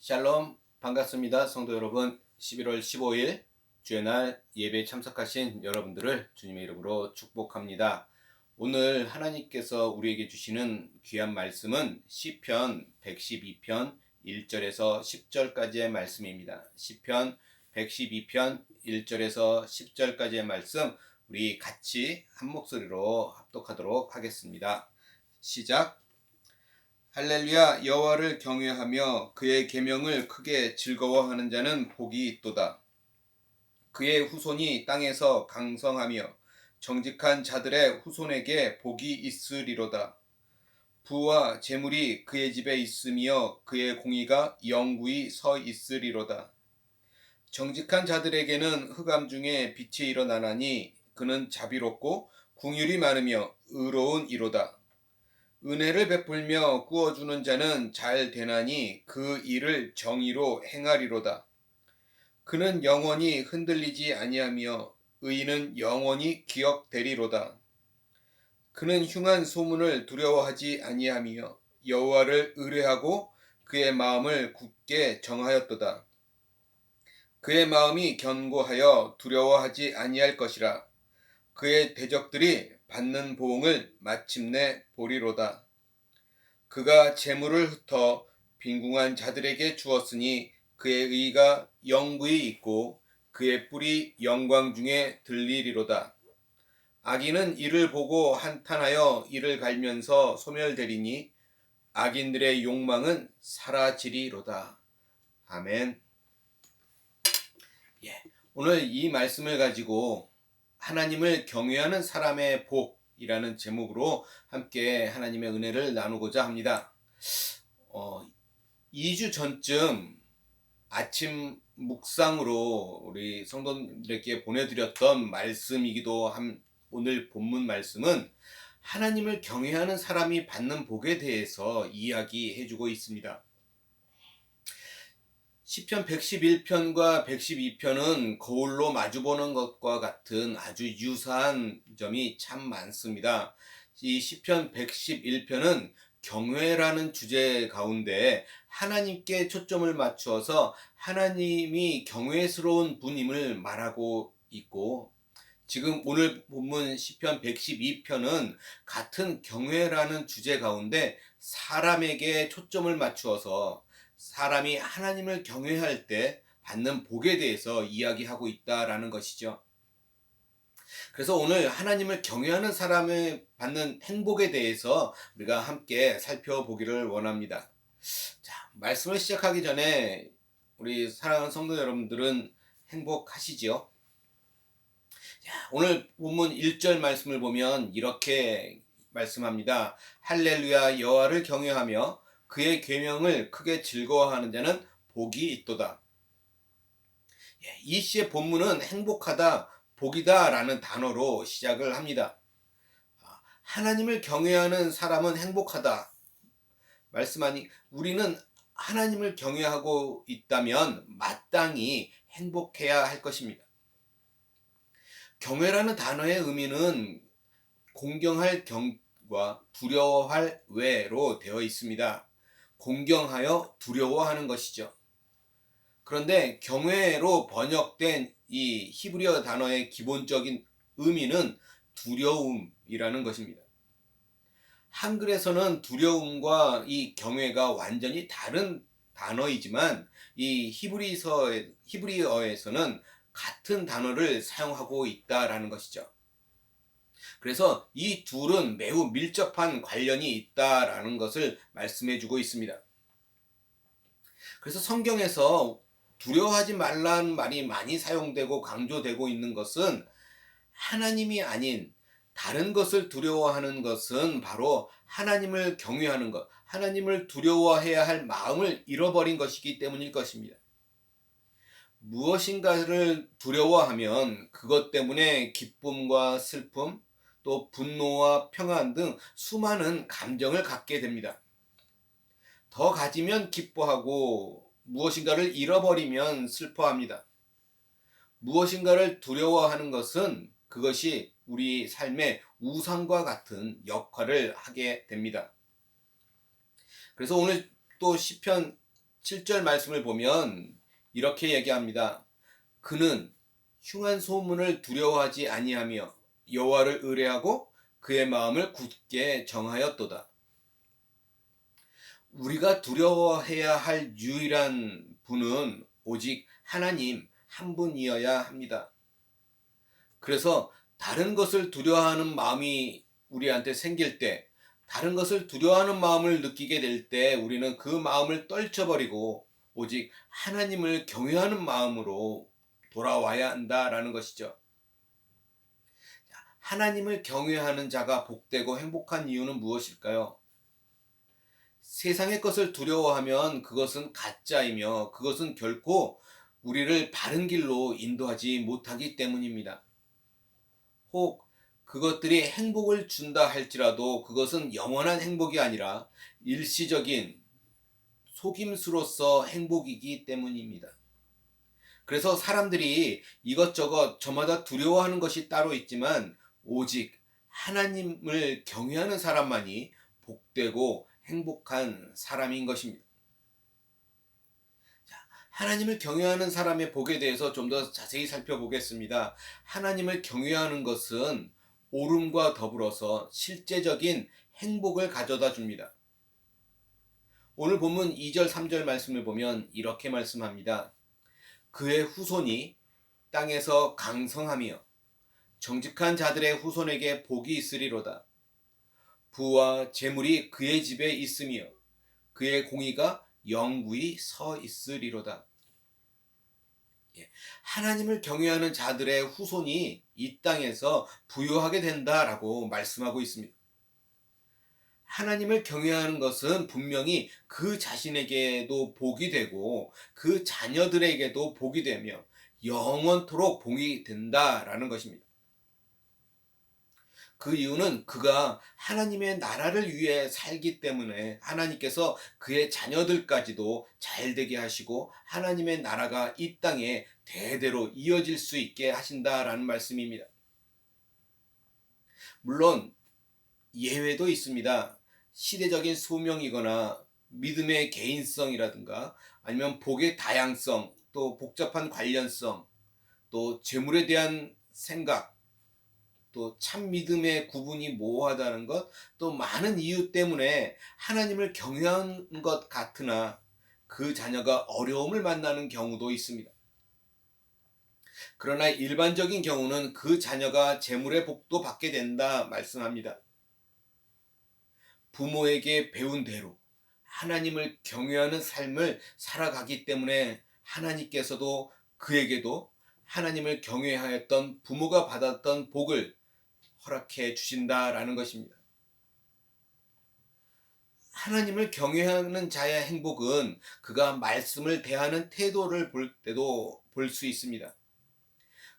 샬롬 반갑습니다. 성도 여러분, 11월 15일 주의 날 예배에 참석하신 여러분들을 주님의 이름으로 축복합니다. 오늘 하나님께서 우리에게 주시는 귀한 말씀은 시편 112편 1절에서 10절까지의 말씀입니다. 시편 112편 1절에서 10절까지의 말씀, 우리 같이 한 목소리로 합독하도록 하겠습니다. 시작. 할렐루야. 여호와를 경외하며 그의 계명을 크게 즐거워하는 자는 복이 있도다. 그의 후손이 땅에서 강성하며 정직한 자들의 후손에게 복이 있으리로다. 부와 재물이 그의 집에 있으며 그의 공의가 영구히 서 있으리로다. 정직한 자들에게는 흑암 중에 빛이 일어나나니 그는 자비롭고 긍휼이 많으며 의로운 이로다. 은혜를 베풀며 구워주는 자는 잘 되나니 그 일을 정의로 행하리로다. 그는 영원히 흔들리지 아니하며 의인은 영원히 기억되리로다. 그는 흉한 소문을 두려워하지 아니하며 여호와를 의뢰하고 그의 마음을 굳게 정하였도다. 그의 마음이 견고하여 두려워하지 아니할 것이라. 그의 대적들이 받는 보응을 마침내 보리로다. 그가 재물을 흩어 빈궁한 자들에게 주었으니 그의 의가 영구히 있고 그의 뿔이 영광 중에 들리리로다. 악인은 이를 보고 한탄하여 이를 갈면서 소멸되리니 악인들의 욕망은 사라지리로다. 아멘. 오늘 이 말씀을 가지고 하나님을 경외하는 사람의 복이라는 제목으로 함께 하나님의 은혜를 나누고자 합니다. 2주 전쯤 아침 묵상으로 우리 성도들에게 보내드렸던 말씀이기도 한 오늘 본문 말씀은 하나님을 경외하는 사람이 받는 복에 대해서 이야기해주고 있습니다. 시편 111편과 112편은 거울로 마주보는 것과 같은 아주 유사한 점이 참 많습니다. 이 시편 111편은 경외라는 주제 가운데 하나님께 초점을 맞추어서 하나님이 경외스러운 분임을 말하고 있고, 지금 오늘 본문 시편 112편은 같은 경외라는 주제 가운데 사람에게 초점을 맞추어서 사람이 하나님을 경외할 때 받는 복에 대해서 이야기하고 있다라는 것이죠. 그래서 오늘 하나님을 경외하는 사람이 받는 행복에 대해서 우리가 함께 살펴보기를 원합니다. 자, 말씀을 시작하기 전에 우리 사랑하는 성도 여러분들은 행복하시지요? 오늘 본문 1절 말씀을 보면 이렇게 말씀합니다. 할렐루야. 여호와를 경외하며 그의 계명을 크게 즐거워하는 자는 복이 있도다. 이 시의 본문은 행복하다, 복이다 라는 단어로 시작을 합니다. 하나님을 경외하는 사람은 행복하다 말씀하니, 우리는 하나님을 경외하고 있다면 마땅히 행복해야 할 것입니다. 경외라는 단어의 의미는 공경할 경과 두려워할 외로 되어 있습니다. 공경하여 두려워하는 것이죠. 그런데 경외로 번역된 이 히브리어 단어의 기본적인 의미는 두려움이라는 것입니다. 한글에서는 두려움과 이 경외가 완전히 다른 단어이지만 이 히브리어에서는 같은 단어를 사용하고 있다라는 것이죠. 그래서 이 둘은 매우 밀접한 관련이 있다라는 것을 말씀해주고 있습니다. 그래서 성경에서 두려워하지 말라는 말이 많이 사용되고 강조되고 있는 것은 하나님이 아닌 다른 것을 두려워하는 것은 바로 하나님을 경외하는 것, 하나님을 두려워해야 할 마음을 잃어버린 것이기 때문일 것입니다. 무엇인가를 두려워하면 그것 때문에 기쁨과 슬픔, 또 분노와 평안 등 수많은 감정을 갖게 됩니다. 더 가지면 기뻐하고 무엇인가를 잃어버리면 슬퍼합니다. 무엇인가를 두려워하는 것은 그것이 우리 삶의 우상과 같은 역할을 하게 됩니다. 그래서 오늘 또 시편 7절 말씀을 보면 이렇게 얘기합니다. 그는 흉한 소문을 두려워하지 아니하며 여호와를 의뢰하고 그의 마음을 굳게 정하였도다. 우리가 두려워해야 할 유일한 분은 오직 하나님 한 분이어야 합니다. 그래서 다른 것을 두려워하는 마음이 우리한테 생길 때, 다른 것을 두려워하는 마음을 느끼게 될 때 우리는 그 마음을 떨쳐버리고 오직 하나님을 경외하는 마음으로 돌아와야 한다라는 것이죠. 하나님을 경외하는 자가 복되고 행복한 이유는 무엇일까요? 세상의 것을 두려워하면 그것은 가짜이며 그것은 결코 우리를 바른 길로 인도하지 못하기 때문입니다. 혹 그것들이 행복을 준다 할지라도 그것은 영원한 행복이 아니라 일시적인 속임수로서 행복이기 때문입니다. 그래서 사람들이 이것저것 저마다 두려워하는 것이 따로 있지만 오직 하나님을 경외하는 사람만이 복되고 행복한 사람인 것입니다. 하나님을 경외하는 사람의 복에 대해서 좀 더 자세히 살펴보겠습니다. 하나님을 경외하는 것은 옳음과 더불어서 실제적인 행복을 가져다 줍니다. 오늘 본문 2절 3절 말씀을 보면 이렇게 말씀합니다. 그의 후손이 땅에서 강성하며 정직한 자들의 후손에게 복이 있으리로다. 부와 재물이 그의 집에 있으며 그의 공의가 영구히 서 있으리로다. 하나님을 경외하는 자들의 후손이 이 땅에서 부유하게 된다라고 말씀하고 있습니다. 하나님을 경외하는 것은 분명히 그 자신에게도 복이 되고 그 자녀들에게도 복이 되며 영원토록 복이 된다라는 것입니다. 그 이유는 그가 하나님의 나라를 위해 살기 때문에 하나님께서 그의 자녀들까지도 잘 되게 하시고 하나님의 나라가 이 땅에 대대로 이어질 수 있게 하신다라는 말씀입니다. 물론 예외도 있습니다. 시대적인 소명이거나 믿음의 개인성이라든가 아니면 복의 다양성, 또 복잡한 관련성, 또 재물에 대한 생각, 또 참 믿음의 구분이 모호하다는 것, 또 많은 이유 때문에 하나님을 경외하는 것 같으나 그 자녀가 어려움을 만나는 경우도 있습니다. 그러나 일반적인 경우는 그 자녀가 재물의 복도 받게 된다 말씀합니다. 부모에게 배운 대로 하나님을 경외하는 삶을 살아가기 때문에 하나님께서도 그에게도 하나님을 경외하였던 부모가 받았던 복을 허락해 주신다라는 것입니다. 하나님을 경외하는 자의 행복은 그가 말씀을 대하는 태도를 볼 때도 볼 수 있습니다.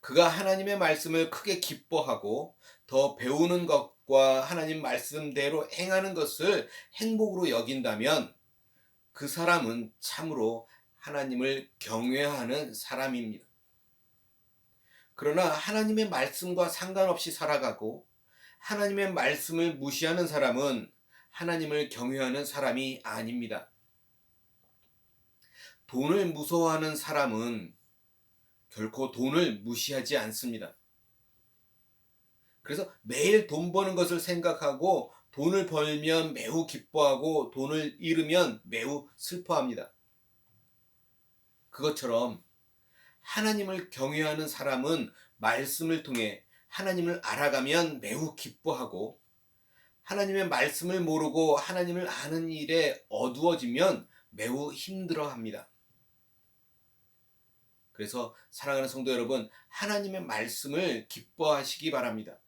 그가 하나님의 말씀을 크게 기뻐하고 더 배우는 것과 하나님 말씀대로 행하는 것을 행복으로 여긴다면 그 사람은 참으로 하나님을 경외하는 사람입니다. 그러나 하나님의 말씀과 상관없이 살아가고 하나님의 말씀을 무시하는 사람은 하나님을 경외하는 사람이 아닙니다. 돈을 무서워하는 사람은 결코 돈을 무시하지 않습니다. 그래서 매일 돈 버는 것을 생각하고 돈을 벌면 매우 기뻐하고 돈을 잃으면 매우 슬퍼합니다. 그것처럼 하나님을 경외하는 사람은 말씀을 통해 하나님을 알아가면 매우 기뻐하고 하나님의 말씀을 모르고 하나님을 아는 일에 어두워지면 매우 힘들어합니다. 그래서 사랑하는 성도 여러분, 하나님의 말씀을 기뻐하시기 바랍니다.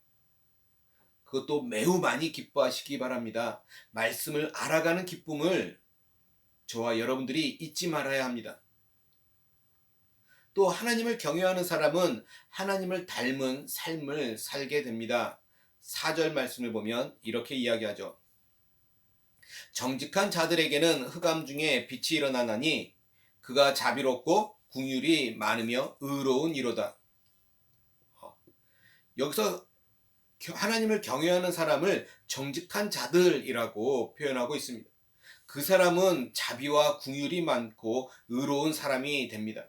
그것도 매우 많이 기뻐하시기 바랍니다. 말씀을 알아가는 기쁨을 저와 여러분들이 잊지 말아야 합니다. 또 하나님을 경외하는 사람은 하나님을 닮은 삶을 살게 됩니다. 4절 말씀을 보면 이렇게 이야기하죠. 정직한 자들에게는 흑암 중에 빛이 일어나나니 그가 자비롭고 긍휼이 많으며 의로운 이로다. 여기서 하나님을 경외하는 사람을 정직한 자들이라고 표현하고 있습니다. 그 사람은 자비와 긍휼이 많고 의로운 사람이 됩니다.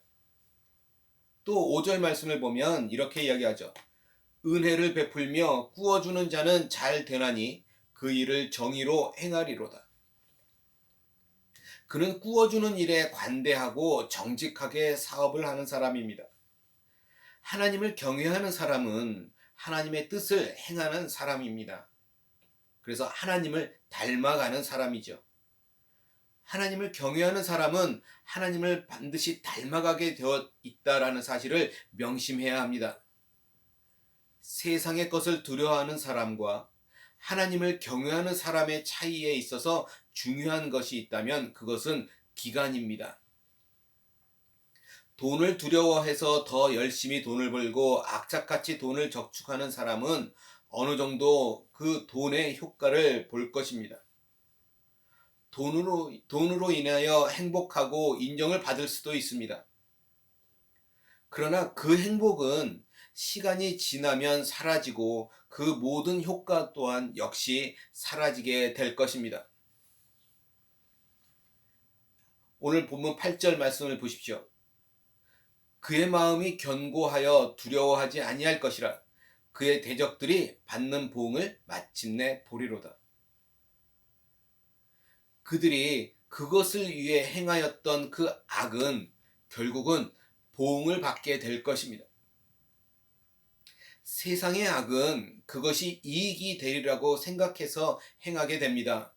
또 5절 말씀을 보면 이렇게 이야기하죠. 은혜를 베풀며 꾸어주는 자는 잘 되나니 그 일을 정의로 행하리로다. 그는 꾸어주는 일에 관대하고 정직하게 사업을 하는 사람입니다. 하나님을 경외하는 사람은 하나님의 뜻을 행하는 사람입니다. 그래서 하나님을 닮아가는 사람이죠. 하나님을 경외하는 사람은 하나님을 반드시 닮아가게 되어 있다라는 사실을 명심해야 합니다. 세상의 것을 두려워하는 사람과 하나님을 경외하는 사람의 차이에 있어서 중요한 것이 있다면 그것은 기간입니다. 돈을 두려워해서 더 열심히 돈을 벌고 악착같이 돈을 저축하는 사람은 어느 정도 그 돈의 효과를 볼 것입니다. 돈으로 인하여 행복하고 인정을 받을 수도 있습니다. 그러나 그 행복은 시간이 지나면 사라지고 그 모든 효과 또한 역시 사라지게 될 것입니다. 오늘 본문 8절 말씀을 보십시오. 그의 마음이 견고하여 두려워하지 아니할 것이라 그의 대적들이 받는 보응을 마침내 보리로다. 그들이 그것을 위해 행하였던 그 악은 결국은 보응을 받게 될 것입니다. 세상의 악은 그것이 이익이 되리라고 생각해서 행하게 됩니다.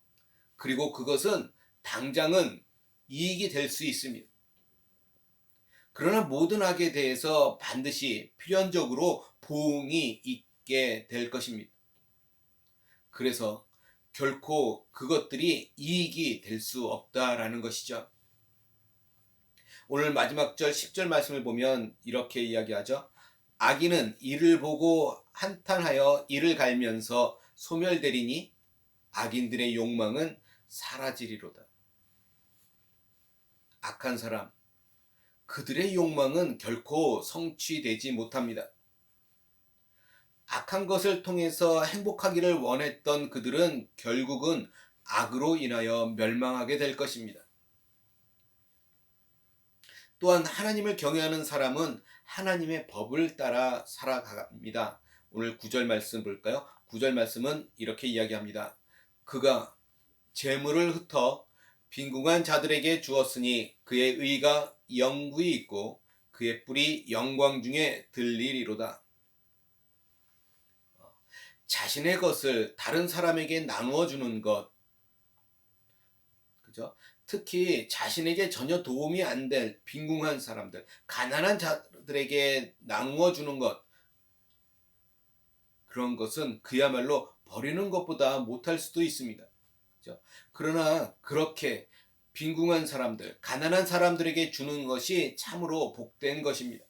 그리고 그것은 당장은 이익이 될 수 있습니다. 그러나 모든 악에 대해서 반드시 필연적으로 보응이 있게 될 것입니다. 그래서 결코 그것들이 이익이 될 수 없다라는 것이죠. 오늘 마지막 절 10절 말씀을 보면 이렇게 이야기하죠. 악인은 이를 보고 한탄하여 이를 갈면서 소멸되리니 악인들의 욕망은 사라지리로다. 악한 사람, 그들의 욕망은 결코 성취되지 못합니다. 악한 것을 통해서 행복하기를 원했던 그들은 결국은 악으로 인하여 멸망하게 될 것입니다. 또한 하나님을 경외하는 사람은 하나님의 법을 따라 살아갑니다. 오늘 9절 말씀 볼까요? 9절 말씀은 이렇게 이야기합니다. 그가 재물을 흩어 빈궁한 자들에게 주었으니 그의 의가 영구히 있고 그의 뿔이 영광 중에 들리리로다. 자신의 것을 다른 사람에게 나누어 주는 것, 그죠? 특히 자신에게 전혀 도움이 안 될 빈궁한 사람들, 가난한 자들에게 나누어 주는 것, 그런 것은 그야말로 버리는 것보다 못할 수도 있습니다. 그죠? 그러나 그렇게 빈궁한 사람들, 가난한 사람들에게 주는 것이 참으로 복된 것입니다.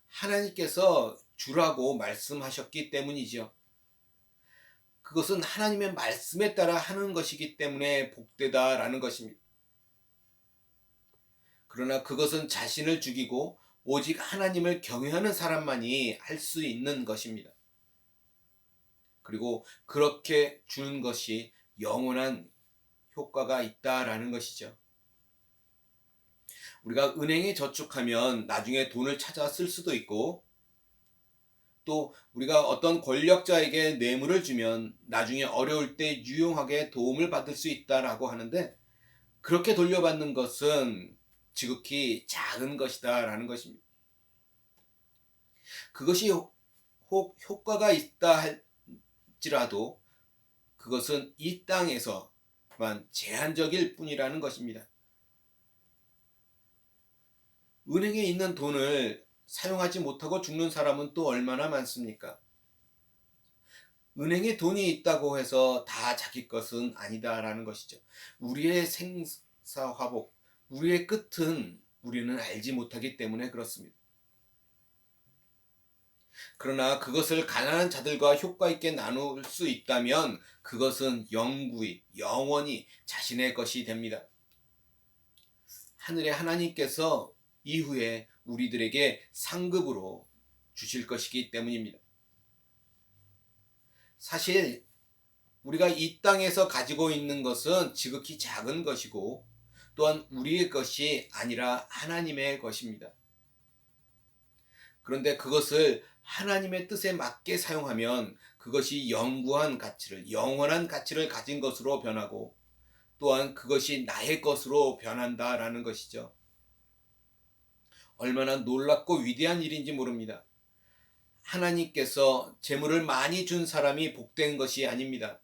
하나님께서 주라고 말씀하셨기 때문이죠. 그것은 하나님의 말씀에 따라 하는 것이기 때문에 복되다라는 것입니다. 그러나 그것은 자신을 죽이고 오직 하나님을 경외하는 사람만이 할 수 있는 것입니다. 그리고 그렇게 주는 것이 영원한 효과가 있다라는 것이죠. 우리가 은행에 저축하면 나중에 돈을 찾아 쓸 수도 있고, 또 우리가 어떤 권력자에게 뇌물을 주면 나중에 어려울 때 유용하게 도움을 받을 수 있다라고 하는데, 그렇게 돌려받는 것은 지극히 작은 것이다라는 것입니다. 그것이 혹 효과가 있다 할지라도 그것은 이 땅에서만 제한적일 뿐이라는 것입니다. 은행에 있는 돈을 사용하지 못하고 죽는 사람은 또 얼마나 많습니까? 은행에 돈이 있다고 해서 다 자기 것은 아니다라는 것이죠. 우리의 생사화복, 우리의 끝은 우리는 알지 못하기 때문에 그렇습니다. 그러나 그것을 가난한 자들과 효과 있게 나눌 수 있다면 그것은 영원히 자신의 것이 됩니다. 하늘의 하나님께서 이후에 우리들에게 상급으로 주실 것이기 때문입니다. 사실 우리가 이 땅에서 가지고 있는 것은 지극히 작은 것이고 또한 우리의 것이 아니라 하나님의 것입니다. 그런데 그것을 하나님의 뜻에 맞게 사용하면 그것이 영구한 가치를, 영원한 가치를 가진 것으로 변하고 또한 그것이 나의 것으로 변한다라는 것이죠. 얼마나 놀랍고 위대한 일인지 모릅니다. 하나님께서 재물을 많이 준 사람이 복된 것이 아닙니다.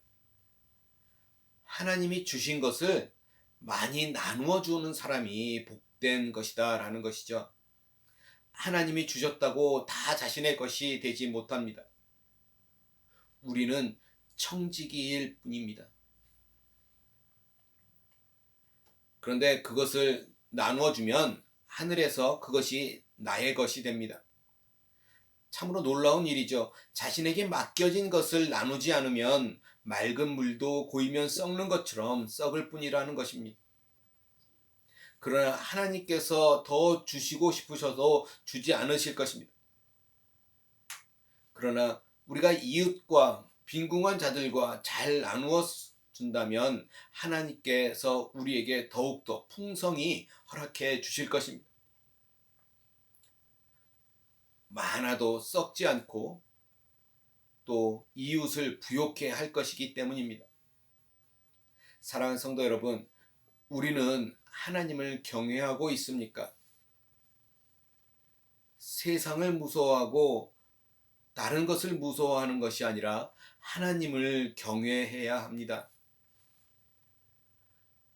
하나님이 주신 것을 많이 나누어 주는 사람이 복된 것이다 라는 것이죠. 하나님이 주셨다고 다 자신의 것이 되지 못합니다. 우리는 청지기일 뿐입니다. 그런데 그것을 나누어 주면 하늘에서 그것이 나의 것이 됩니다. 참으로 놀라운 일이죠. 자신에게 맡겨진 것을 나누지 않으면 맑은 물도 고이면 썩는 것처럼 썩을 뿐이라는 것입니다. 그러나 하나님께서 더 주시고 싶으셔도 주지 않으실 것입니다. 그러나 우리가 이웃과 빈궁한 자들과 잘 나누어 준다면 하나님께서 우리에게 더욱더 풍성히 허락해 주실 것입니다. 많아도 썩지 않고 또 이웃을 부욕해 할 것이기 때문입니다. 사랑하는 성도 여러분, 우리는 하나님을 경외하고 있습니까? 세상을 무서워하고 다른 것을 무서워하는 것이 아니라 하나님을 경외해야 합니다.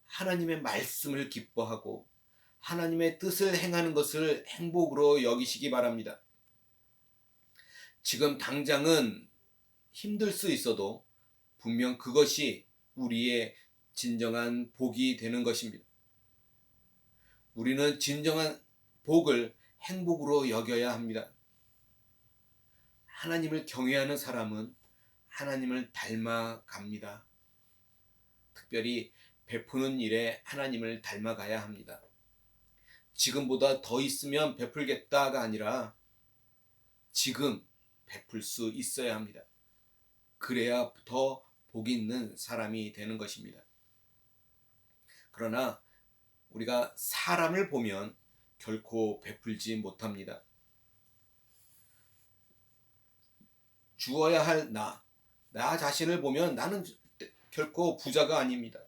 하나님의 말씀을 기뻐하고 하나님의 뜻을 행하는 것을 행복으로 여기시기 바랍니다. 지금 당장은 힘들 수 있어도 분명 그것이 우리의 진정한 복이 되는 것입니다. 우리는 진정한 복을 행복으로 여겨야 합니다. 하나님을 경외하는 사람은 하나님을 닮아갑니다. 특별히 베푸는 일에 하나님을 닮아가야 합니다. 지금보다 더 있으면 베풀겠다가 아니라 지금 베풀 수 있어야 합니다. 그래야 더 복 있는 사람이 되는 것입니다. 그러나 우리가 사람을 보면 결코 베풀지 못합니다. 주어야 할 나 자신을 보면 나는 결코 부자가 아닙니다.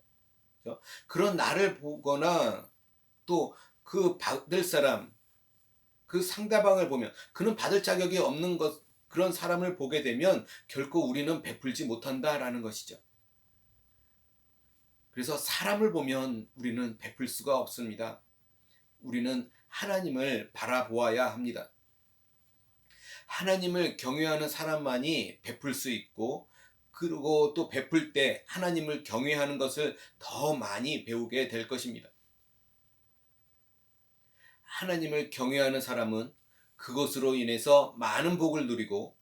그런 나를 보거나 또 그 받을 사람, 그 상대방을 보면 그는 받을 자격이 없는 것, 그런 사람을 보게 되면 결코 우리는 베풀지 못한다라는 것이죠. 그래서 사람을 보면 우리는 베풀 수가 없습니다. 우리는 하나님을 바라보아야 합니다. 하나님을 경외하는 사람만이 베풀 수 있고 그리고 또 베풀 때 하나님을 경외하는 것을 더 많이 배우게 될 것입니다. 하나님을 경외하는 사람은 그것으로 인해서 많은 복을 누리고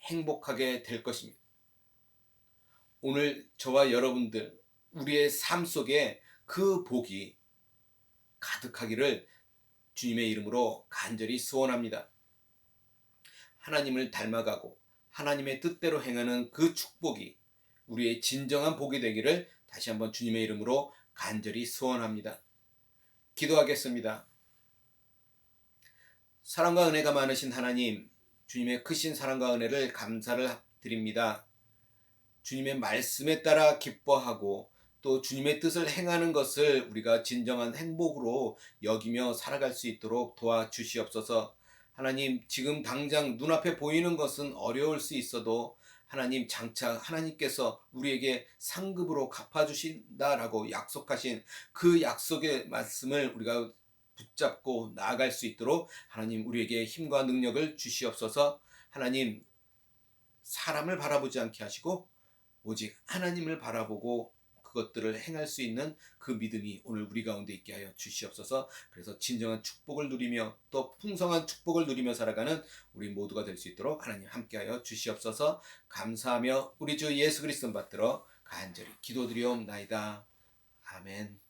행복하게 될 것입니다. 오늘 저와 여러분들 우리의 삶 속에 그 복이 가득하기를 주님의 이름으로 간절히 소원합니다. 하나님을 닮아가고 하나님의 뜻대로 행하는 그 축복이 우리의 진정한 복이 되기를 다시 한번 주님의 이름으로 간절히 소원합니다. 기도하겠습니다. 사랑과 은혜가 많으신 하나님, 주님의 크신 사랑과 은혜를 감사를 드립니다. 주님의 말씀에 따라 기뻐하고 또 주님의 뜻을 행하는 것을 우리가 진정한 행복으로 여기며 살아갈 수 있도록 도와주시옵소서. 하나님, 지금 당장 눈앞에 보이는 것은 어려울 수 있어도 하나님 장차 하나님께서 우리에게 상급으로 갚아주신다라고 약속하신 그 약속의 말씀을 우리가 붙잡고 나아갈 수 있도록 하나님 우리에게 힘과 능력을 주시옵소서. 하나님, 사람을 바라보지 않게 하시고 오직 하나님을 바라보고 그것들을 행할 수 있는 그 믿음이 오늘 우리 가운데 있게 하여 주시옵소서. 그래서 진정한 축복을 누리며 또 풍성한 축복을 누리며 살아가는 우리 모두가 될 수 있도록 하나님 함께하여 주시옵소서. 감사하며 우리 주 예수 그리스도 받들어 간절히 기도드리옵나이다. 아멘.